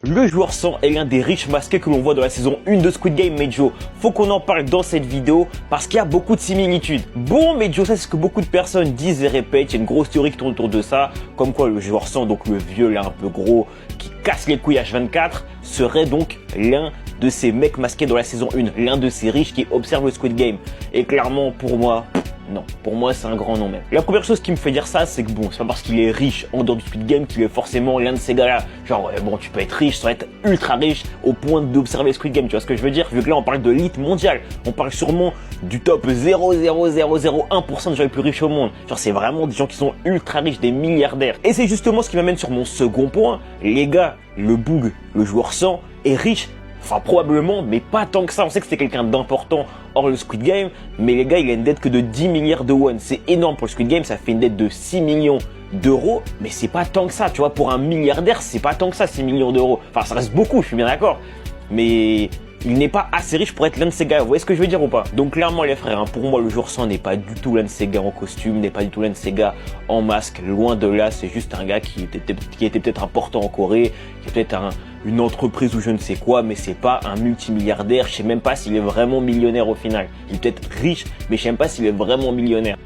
Le joueur 100 est l'un des riches masqués que l'on voit dans la saison 1 de Squid Game, mais Joe, faut qu'on en parle dans cette vidéo parce qu'il y a beaucoup de similitudes. Bon, mais Joe, ça c'est ce que beaucoup de personnes disent et répètent, il y a une grosse théorie qui tourne autour de ça, comme quoi le joueur 100, donc le vieux là un peu gros, qui casse les couilles H24, serait donc l'un de ces mecs masqués dans la saison 1, l'un de ces riches qui observent le Squid Game. Et clairement, pour moi, non, pour moi c'est un grand nom même. La première chose qui me fait dire ça, c'est que bon, c'est pas parce qu'il est riche en dehors du Squid Game qu'il est forcément l'un de ces gars-là. Genre, ouais, bon, tu peux être riche sans être ultra riche au point d'observer le Squid Game, tu vois ce que je veux dire? Vu que là on parle de l'élite mondiale, on parle sûrement du top 0,0001% des gens les plus riches au monde. Genre c'est vraiment des gens qui sont ultra riches, des milliardaires. Et c'est justement ce qui m'amène sur mon second point. Les gars, le Boog, le joueur 100, est riche. Enfin, probablement, mais pas tant que ça. On sait que c'était quelqu'un d'important hors le Squid Game, mais les gars, il a une dette que de 10 milliards de won. C'est énorme pour le Squid Game, ça fait une dette de 6 millions d'euros, mais c'est pas tant que ça. Tu vois, pour un milliardaire, c'est pas tant que ça, 6 millions d'euros. Enfin, ça reste beaucoup, je suis bien d'accord. Mais il n'est pas assez riche pour être l'un de ces gars. Vous voyez ce que je veux dire ou pas? Donc clairement les frères, hein, pour moi le joueur 100 n'est pas du tout l'un de ces gars en costume, n'est pas du tout l'un de ces gars en masque. Loin de là, c'est juste un gars qui était peut-être important en Corée, qui est peut-être une entreprise ou je ne sais quoi, mais c'est pas un multimilliardaire. Je sais même pas s'il est vraiment millionnaire au final. Il est peut-être riche, mais je sais même pas s'il est vraiment millionnaire.